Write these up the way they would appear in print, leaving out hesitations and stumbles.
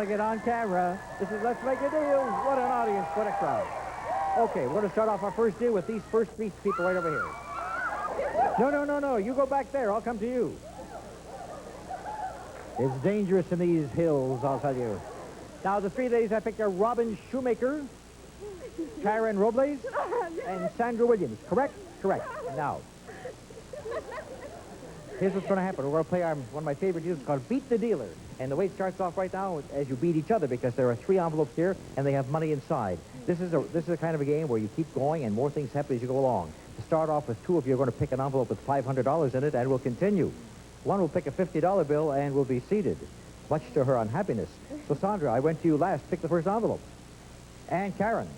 showing it on camera. This is Let's Make a Deal. What an audience, what a crowd. Okay, we're going to start off our first deal with these first three people right over here. No. You go back there. I'll come to you. It's dangerous in these hills, I'll tell you. Now, the three ladies I picked are Robin Shoemaker, Karen Robles, and Sandra Williams. Correct? Correct. Now, here's what's going to happen. We're going to play one of my favorite deals called Beat the Dealer. And the way it starts off right now is as you beat each other, because there are 3 envelopes here and they have money inside. This is a kind of a game where you keep going and more things happen as you go along. To start off with 2 of you are going to pick an envelope with $500 in it, and we'll continue. One will pick a $50 bill and will be seated, much to her unhappiness. So, Sandra, I went to you last. Pick the first envelope. And Karen.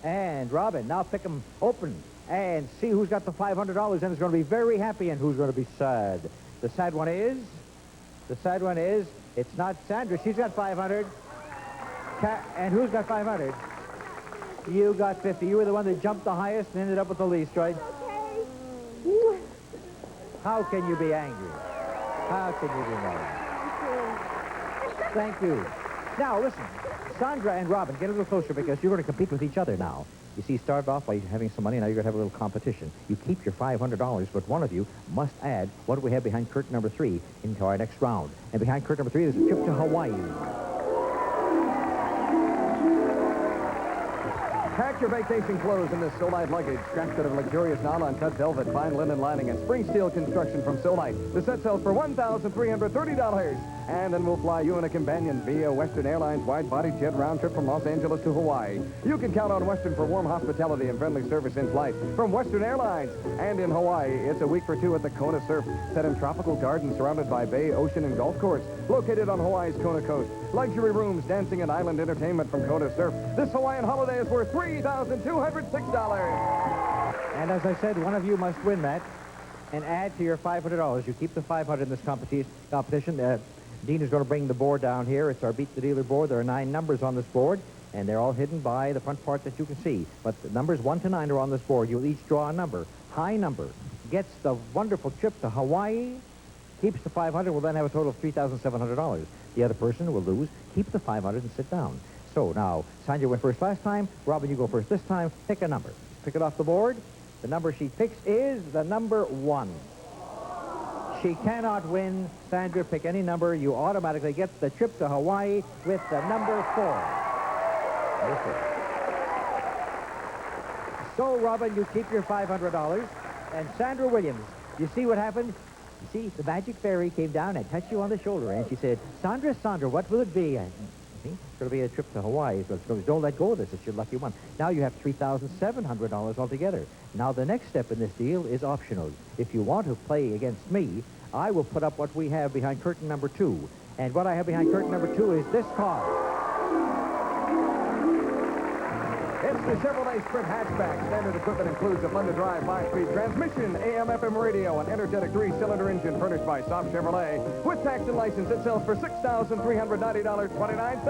And Robin. Now pick them open and see who's got the $500 and is going to be very happy and who's going to be sad. The sad one is, it's not Sandra. She's got 500. And who's got 500? You got 50. You were the one that jumped the highest and ended up with the least, right? Okay. How can you be angry? How can you be mad? Thank you. Now, listen. Sandra and Robin, get a little closer because you're going to compete with each other now. You see, started off by having some money. Now you're going to have a little competition. You keep your $500, but one of you must add what we have behind curtain number 3 into our next round. And behind curtain number 3 is a trip to Hawaii. Pack your vacation clothes in this Solite luggage. Crafted of luxurious nylon cut velvet, fine linen lining, and spring steel construction from Solite. The set sells for $1,330. And then we'll fly you and a companion via Western Airlines wide-body jet round trip from Los Angeles to Hawaii. You can count on Western for warm hospitality and friendly service in flight from Western Airlines. And in Hawaii, it's a week for 2 at the Kona Surf, set in tropical gardens surrounded by bay, ocean, and golf course, located on Hawaii's Kona coast. Luxury rooms, dancing, and island entertainment from Kona Surf. This Hawaiian holiday is worth $3,206. And as I said, one of you must win that and add to your $500. You keep the 500 in this competition. Dean is going to bring the board down here. It's our Beat the Dealer board. There are 9 numbers on this board, and they're all hidden by the front part that you can see. But the numbers 1 to 9 are on this board. You'll each draw a number. High number gets the wonderful trip to Hawaii, keeps the 500, will then have a total of $3,700. The other person will lose, keep the 500, and sit down. So now, Sandra went first last time. Robin, you go first this time. Pick a number. Pick it off the board. The number she picks is the number 1. She cannot win. Sandra, pick any number. You automatically get the trip to Hawaii with the number 4. So, Robin, you keep your $500. And Sandra Williams, you see what happened? You see, the magic fairy came down and touched you on the shoulder, and she said, Sandra, what will it be? And, see, it's going to be a trip to Hawaii. So don't let go of this. It's your lucky one. Now you have $3,700 altogether. Now, the next step in this deal is optional. If you want to play against me, I will put up what we have behind curtain number 2. And what I have behind curtain number 2 is this car. It's the Chevrolet Sprint hatchback. Standard equipment includes a fun-to-drive 5-speed transmission, AM/FM radio, an energetic 3-cylinder engine furnished by Soft Chevrolet. With tax and license, it sells for $6,390.29.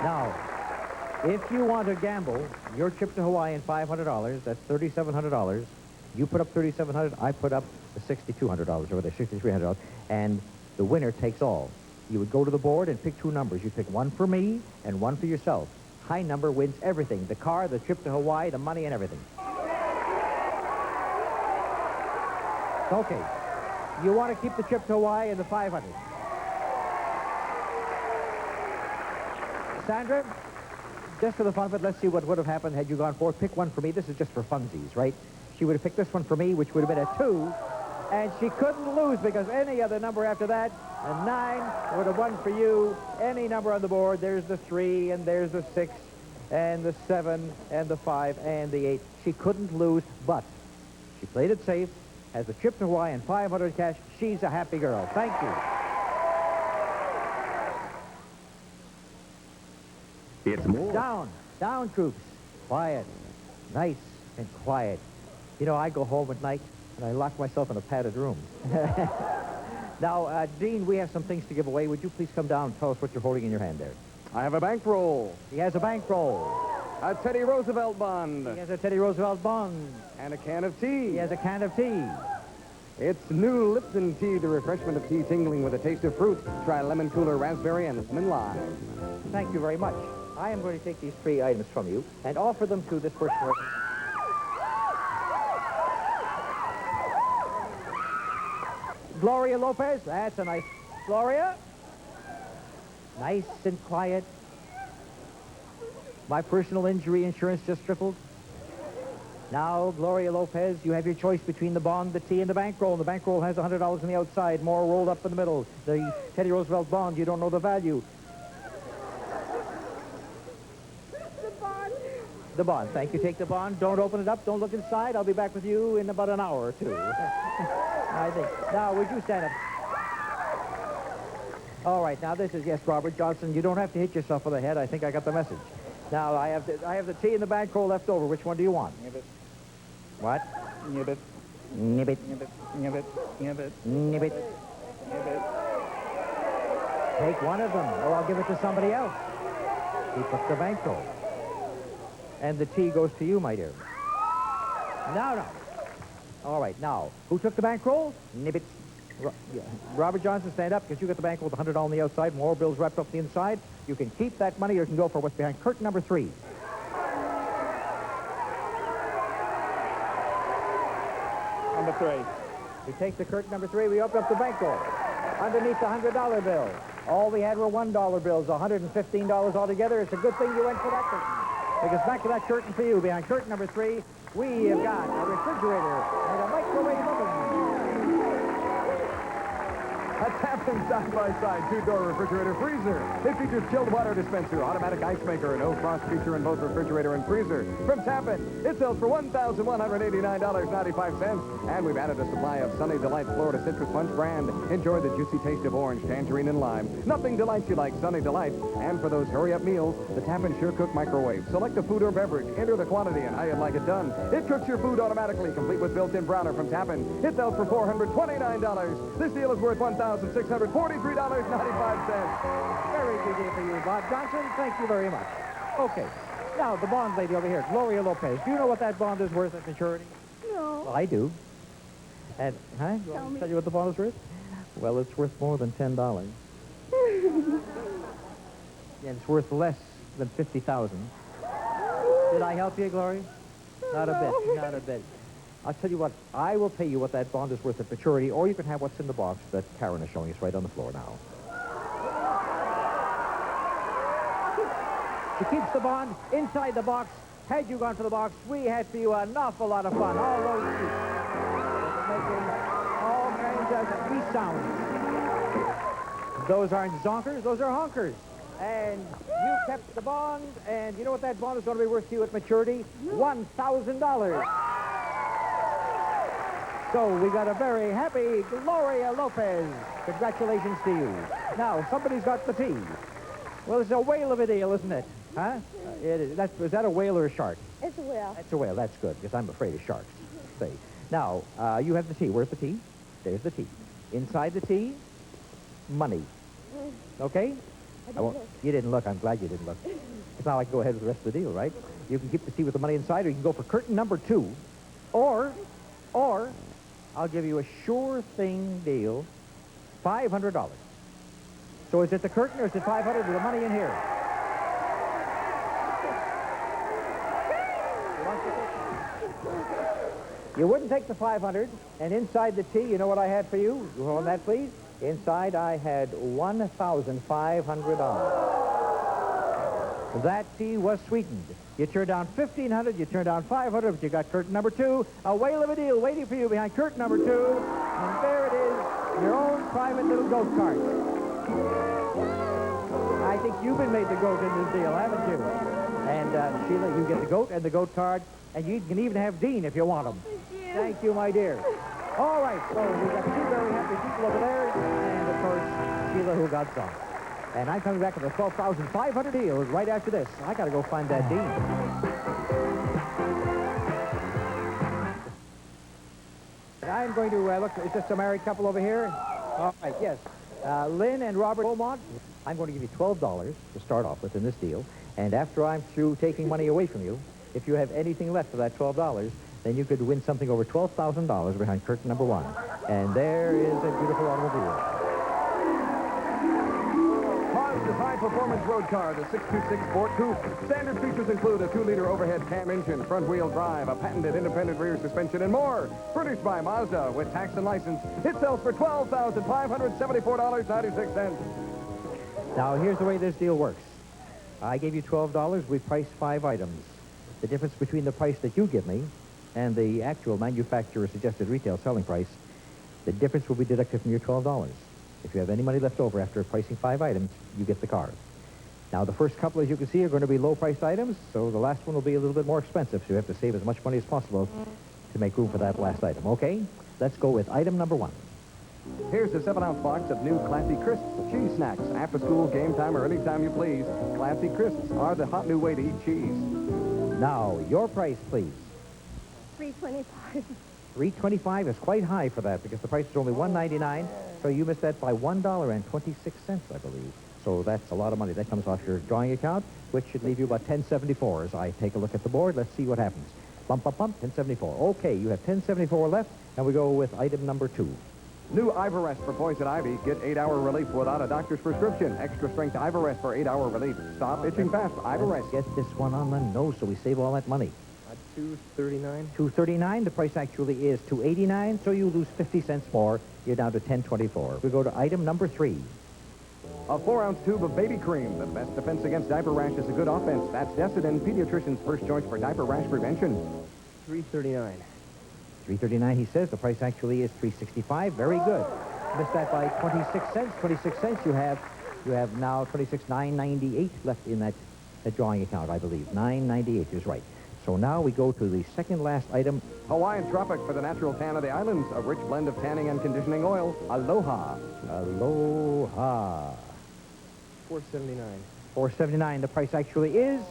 Now, if you want to gamble your trip to Hawaii and $500, that's $3,700. You put up $3,700, I put up the $6,200 over there, $6,300, and the winner takes all. You would go to the board and pick 2 numbers. You'd pick one for me and one for yourself. High number wins everything. The car, the trip to Hawaii, the money, and everything. Okay. You want to keep the trip to Hawaii and the 500. Sandra, just for the fun of it, let's see what would have happened had you gone forward. Pick one for me. This is just for funsies, right? She would have picked this one for me, which would have been a 2. And she couldn't lose because any other number after that, a 9 would have won for you. Any number on the board, there's the 3, and there's the 6, and the 7, and the 5, and the 8. She couldn't lose, but she played it safe, has a trip to Hawaii and 500 cash. She's a happy girl. Thank you. It's more. Down, troops. Quiet. Nice and quiet. You know, I go home at night, and I lock myself in a padded room. Now, Dean, we have some things to give away. Would you please come down and tell us what you're holding in your hand there? I have a bankroll. He has a bankroll. A Teddy Roosevelt bond. He has a Teddy Roosevelt bond. And a can of tea. He has a can of tea. It's new Lipton tea, the refreshment of tea tingling with a taste of fruit. Try lemon cooler, raspberry, and lemon lime. Thank you very much. I am going to take these 3 items from you and offer them to this person. Gloria Lopez. That's a nice... Gloria? Nice and quiet. My personal injury insurance just tripled. Now, Gloria Lopez, you have your choice between the bond, the tea, and the bankroll. The bankroll has $100 on the outside, more rolled up in the middle. The Teddy Roosevelt bond, you don't know the value. The bond. The bond. Thank you. Take the bond. Don't open it up. Don't look inside. I'll be back with you in about an hour or two. I think. Now, would you stand up? All right. Now, this is, yes, Robert Johnson. You don't have to hit yourself on the head. I think I got the message. Now, I have the tea and the bankroll left over. Which one do you want? Nibbit, What? nibbit, Nibbit. nibbit, nibbit, nibbit, Nibbit. nibbit. Take one of them, or I'll give it to somebody else. He took the bankroll. And the tea goes to you, my dear. No. All right, now, who took the bankroll? Nibbit. Robert Johnson, stand up, because you got the bankroll with $100 on the outside, more bills wrapped up the inside. You can keep that money, or you can go for what's behind curtain number 3. Number 3. We take the curtain number 3, we open up the bankroll. Underneath the $100 bill. All we had were $1 bills, $115 altogether. It's a good thing you went for that curtain. Because back to that curtain for you, behind curtain number 3, we have got a refrigerator and a microwave oven. A Tappan side-by-side 2-door refrigerator freezer. It features chilled water dispenser, automatic ice maker, and no frost feature in both refrigerator and freezer. From Tappan, it sells for $1,189.95. And we've added a supply of Sunny Delight Florida Citrus Punch brand. Enjoy the juicy taste of orange, tangerine, and lime. Nothing delights you like Sunny Delight. And for those hurry-up meals, the Tappan Sure Cook microwave. Select a food or beverage, enter the quantity and how you'd like it done. It cooks your food automatically, complete with built-in browner from Tappan. It sells for $429. This deal is worth $1,643.95. Very good day for you, Bob Johnson. Thank you very much. Okay. Now, the bond lady over here, Gloria Lopez. Do you know what that bond is worth at maturity? No. Well, I do. And, huh? You want me to tell you what the bond is worth? Well, it's worth more than $10. And it's worth less than $50,000. Did I help you, Gloria? Not a bit. Not a bit. I'll tell you what, I will pay you what that bond is worth at maturity, or you can have what's in the box that Karen is showing us right on the floor now. She keeps the bond inside the box. Had you gone for the box, we had for you an awful lot of fun. All those sheets. Making all kinds of beat sounds. Those aren't zonkers, those are honkers. And you kept the bond, and you know what that bond is going to be worth to you at maturity? $1,000. So we got a very happy Gloria Lopez. Congratulations to you. Now, somebody's got the tea. Well, it's a whale of a deal, isn't it? Huh? It is. Is that a whale or a shark? It's a whale. That's a whale. That's good, because I'm afraid of sharks. See. Now, you have the tea. Where's the tea? There's the tea. Inside the tea, money. Okay? You didn't look. I'm glad you didn't look. Because now I can go ahead with the rest of the deal, right? You can keep the tea with the money inside, or you can go for curtain number 2. Or, I'll give you a sure thing deal, $500. So is it the curtain or is it $500 with the money in here? You wouldn't take the $500, and inside the tea, you know what I had for you? You hold that, please. Inside, I had $1,500. That tea was sweetened. You turned down $1,500, you turned down $500, but you got curtain number 2. A whale of a deal waiting for you behind curtain number 2. And there it is, your own private little goat cart. I think you've been made the goat in this deal, haven't you? And Sheila, you get the goat and the goat card, and you can even have Dean if you want him. Thank you, my dear. All right, so we've got 2 very happy people over there, and, of course, Sheila, who got some. And I'm coming back with a $12,500 deal right after this. I got to go find that Dean. And I'm going to look. Is this a married couple over here? All right, yes. Lynn and Robert Beaumont. I'm going to give you $12 to start off with in this deal. And after I'm through taking money away from you, if you have anything left of that $12, then you could win something over $12,000 behind curtain number 1. And there is a beautiful automobile. Mazda's high-performance road car, the 626 Sport Coupe. Standard features include a 2-liter overhead cam engine, front-wheel drive, a patented independent rear suspension, and more. Furnished by Mazda with tax and license. It sells for $12,574.96. Now, here's the way this deal works. I gave you $12. We priced 5 items. The difference between the price that you give me and the actual manufacturer suggested retail selling price, the difference will be deducted from your $12. If you have any money left over after pricing 5 items, you get the car. Now, the first couple, as you can see, are going to be low-priced items, so the last one will be a little bit more expensive, so you have to save as much money as possible to make room for that last item. Okay? Let's go with item number 1. Here's a 7-ounce box of new Classy Crisps cheese snacks. After school, game time, or any time you please, Classy Crisps are the hot new way to eat cheese. Now, your price, please. $3.25. $3.25 is quite high for that because the price is only $1.99, so you missed that by $1.26, I believe. So that's a lot of money. That comes off your drawing account, which should leave you about $10.74. As I take a look at the board, let's see what happens. Bump, bump, bump, $10.74. Okay, you have $10.74 left, and we go with item number 2. New Ivorest for poison ivy. Get 8-hour relief without a doctor's prescription. Extra strength Ivorest for 8-hour relief. Stop itching fast. Ivorest. Let's get this one on the nose so we save all that money. $2.39. $2.39. The price actually is $2.89, so you lose 50 cents more. You're down to $10.24. We go to item number 3. A 4-ounce tube of baby cream. The best defense against diaper rash is a good offense. That's Desitin, pediatrician's first choice for diaper rash prevention. $3.39. $3.39, he says. The price actually is $3.65. Very good. Missed that by 26 cents. 26 cents. You have now $26,998 left in that drawing account, I believe. $9.98 is right. So now we go to the second last item. Hawaiian Tropic for the natural tan of the islands. A rich blend of tanning and conditioning oil. Aloha. Aloha. $4.79. $4.79. The price actually is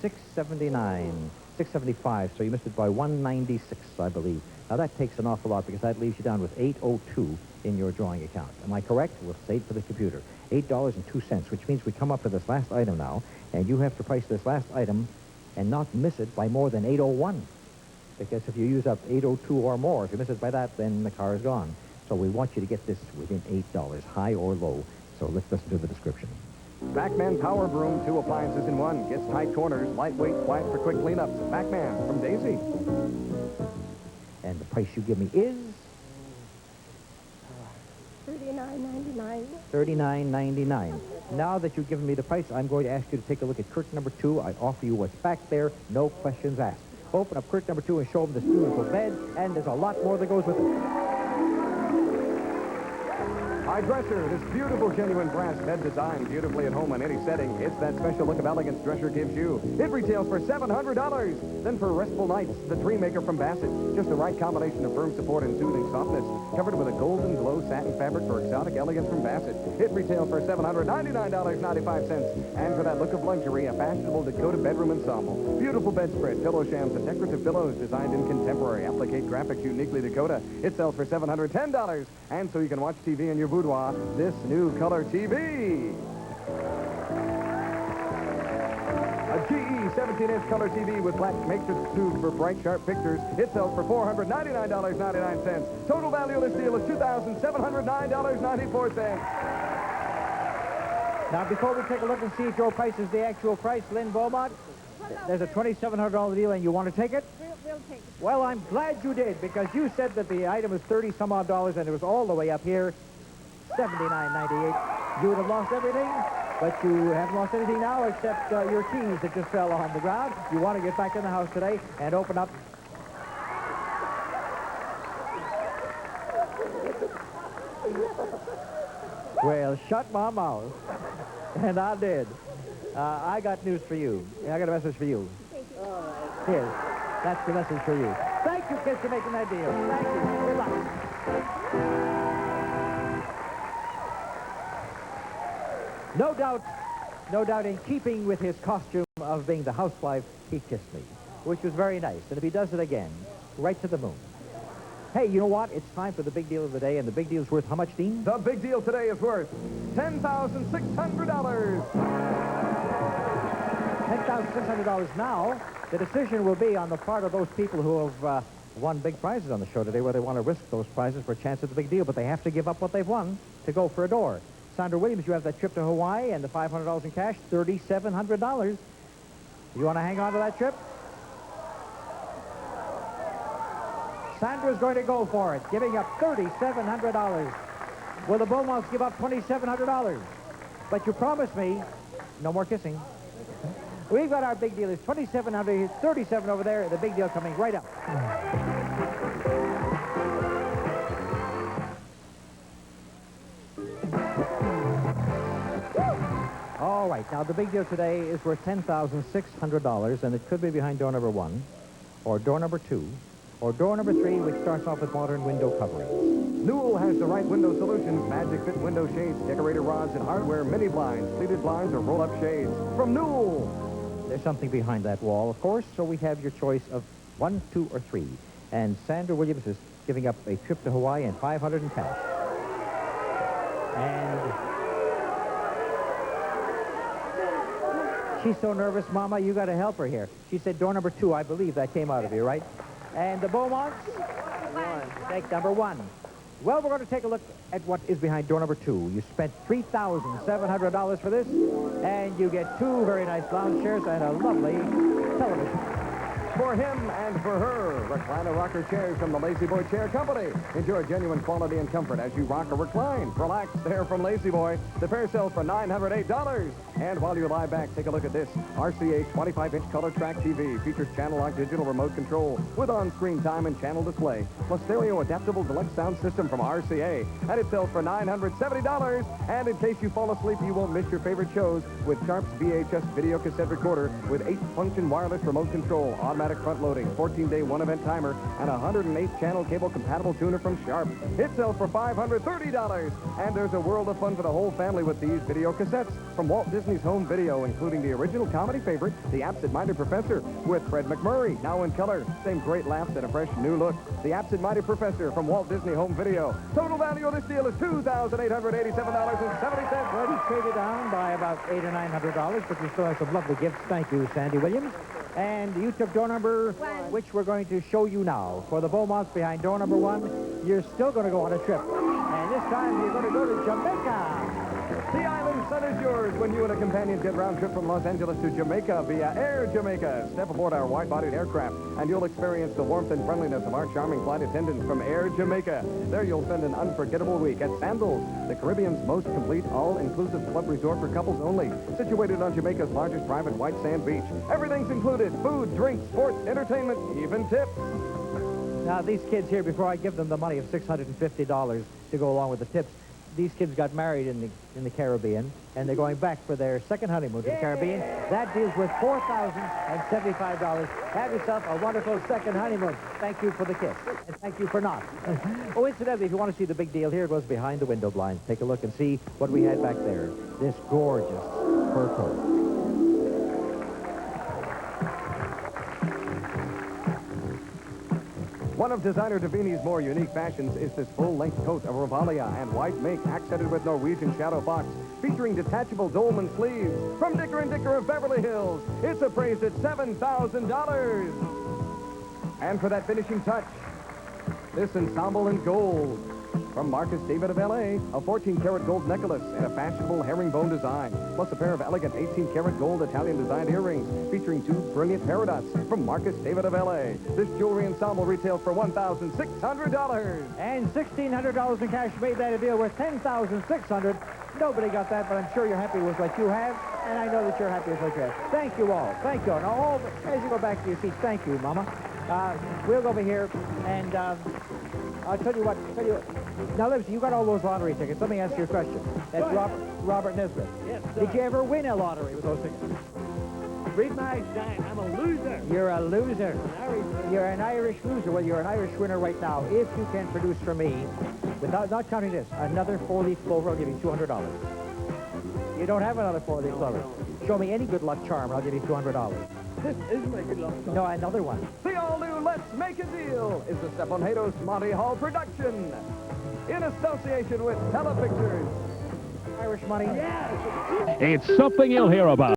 $6.79. $6.75. So you missed it by $1.96, I believe. Now that takes an awful lot because that leaves you down with $8.02 in your drawing account. Am I correct? We'll say it for the computer. $8.02, which means we come up to this last item now, and you have to price this last item and not miss it by more than $8.01. Because if you use up $8.02 or more, if you miss it by that, then the car is gone. So we want you to get this within $8, high or low. So let's listen to the description. Bachman Power Broom, 2 appliances in 1. Gets tight corners, lightweight, quiet for quick cleanups. Bachman from Daisy. And the price you give me is $39.99. $39.99. Now that you've given me the price, I'm going to ask you to take a look at curtain number 2. I offer you what's back there, no questions asked. Open up curtain number 2 and show them this beautiful bed, and there's a lot more that goes with it. High Dresser, this beautiful genuine brass bed design, beautifully at home in any setting. It's that special look of elegance Dresser gives you. It retails for $700. Then for restful nights, the Dream Maker from Bassett. Just the right combination of firm support and soothing softness. Covered with a golden glow satin fabric for exotic elegance from Bassett. It retails for $799.95. And for that look of luxury, a fashionable Dakota bedroom ensemble. Beautiful bedspread, pillow shams, and decorative pillows designed in contemporary applique graphics uniquely Dakota. It sells for $710. And so you can watch TV in your boudoir, this new color TV. A GE 17-inch color TV with black matrix tubes for bright, sharp pictures. It sells for $499.99. Total value of this deal is $2,709.94. Now, before we take a look and see if your price is the actual price, Lynn Beaumont, there's a $2,700 deal, and you want to take it? We'll take it. Well, I'm glad you did, because you said that the item was $30-some-odd, and it was all the way up here, $79.98. You would have lost everything, but you haven't lost anything now except your keys that just fell on the ground. You want to get back in the house today and open up. Well, shut my mouth. And I did. I got news for you. I got a message for you. Here. That's the message for you. Thank you, kids, for making that deal. Thank you. Good luck. No doubt in keeping with his costume of being the housewife, he kissed me, which was very nice. And if he does it again, right to the moon. Hey, you know what? It's time for the big deal of the day, and the big deal's worth how much, Dean? The big deal today is worth $10,600. $10,600 now. The decision will be on the part of those people who have won big prizes on the show today where they want to risk those prizes for a chance at the big deal, but they have to give up what they've won to go for a door. Sandra Williams, you have that trip to Hawaii and the $500 in cash, $3,700. You want to hang on to that trip? Sandra's going to go for it, giving up $3,700. Will the Beaumonts give up $2,700? But you promised me no more kissing. We've got our big deal. It's $2,700, 37 over there. The big deal coming right up. All right, now the big deal today is worth $10,600, and it could be behind door number 1, or door number 2, or door number 3, which starts off with modern window coverings. Newell has the right window solutions, magic fit window shades, decorator rods, and hardware mini blinds, pleated blinds, or roll-up shades. From Newell! There's something behind that wall, of course, so we have your choice of 1, 2, or 3. And Sandra Williams is giving up a trip to Hawaii and $500 in cash. And she's so nervous, Mama, you got to help her here. She said door number 2, I believe that came out of you, right? And the Beaumonts? Take number 1. Well, we're going to take a look at what is behind door number 2. You spent $3,700 for this, and you get 2 very nice lounge chairs and a lovely television. For him and for her, recliner rocker chairs from the Lazy Boy Chair Company. Enjoy genuine quality and comfort as you rock or recline. Relax there from Lazy Boy. The pair sells for $908. And while you lie back, take a look at this. RCA 25-inch color track TV features channel lock digital remote control with on-screen time and channel display, plus stereo adaptable deluxe sound system from RCA. And it sells for $970. And in case you fall asleep, you won't miss your favorite shows with Sharp's VHS video cassette recorder with 8-function wireless remote control, automatic front loading, 14-day one-event timer, and a 108-channel cable-compatible tuner from Sharp. It sells for $530. And there's a world of fun for the whole family with these video cassettes from Walt Disney's Home Video, including the original comedy favorite, The Absent-Minded Professor, with Fred McMurray, now in color. Same great laughs and a fresh new look. The Absent-Minded Professor from Walt Disney Home Video. Total value of this deal is $2,887.70. Well, you traded down by about $800 or $900, but you still have some lovely gifts. Thank you, Sandy Williams. And you took door number 1, which we're going to show you now. For the Beaumonts behind door number 1, you're still going to go on a trip. And this time you're going to go to Jamaica. The island sun is yours when you and a companion get round trip from Los Angeles to Jamaica via Air Jamaica. Step aboard our wide-bodied aircraft, and you'll experience the warmth and friendliness of our charming flight attendants from Air Jamaica. There you'll spend an unforgettable week at Sandals, the Caribbean's most complete all-inclusive club resort for couples only, situated on Jamaica's largest private white sand beach. Everything's included: food, drinks, sports, entertainment, even tips. Now, these kids here, before I give them the money of $650 to go along with the tips, these kids got married in the Caribbean, and they're going back for their second honeymoon to the Caribbean. That deals with $4,075. Have yourself a wonderful second honeymoon. Thank you for the kiss, and thank you for not. Oh, incidentally, if you want to see the big deal, here it goes behind the window blinds. Take a look and see what we had back there. This gorgeous fur coat. One of designer Davini's more unique fashions is this full-length coat of Revalia and white mink accented with Norwegian Shadow Fox, featuring detachable dolman sleeves from Dicker & Dicker of Beverly Hills. It's appraised at $7,000. And for that finishing touch, this ensemble in gold from Marcus David of L.A., a 14-karat gold necklace in a fashionable herringbone design, plus a pair of elegant 18-karat gold Italian-designed earrings featuring 2 brilliant peridots from Marcus David of L.A. This jewelry ensemble retails for $1,600. And $1,600 in cash made that a deal worth $10,600. Nobody got that, but I'm sure you're happy with what you have, and I know that you're happy with what you have. Thank you all. Thank you. Now, all, as you go back to your seats, thank you, Mama. We'll go over here, and I'll tell you what. Now, listen, you got all those lottery tickets. Let me ask you a question. That's Robert Nesbitt. Yes, sir. Did you ever win a lottery with those tickets? Read my sign. I'm a loser. You're a loser. Irish. You're an Irish loser. Well, you're an Irish winner right now. If you can produce for me, without not counting this, another 4-leaf clover, I'll give you $200. You don't have another 4-leaf clover. Show me any good luck charm, I'll give you $200. This is my good luck. No, another one. The all-new Let's Make a Deal is the Stephan Hados Monty Hall production in association with Telepictures. Irish money. Yeah. It's something you'll hear about.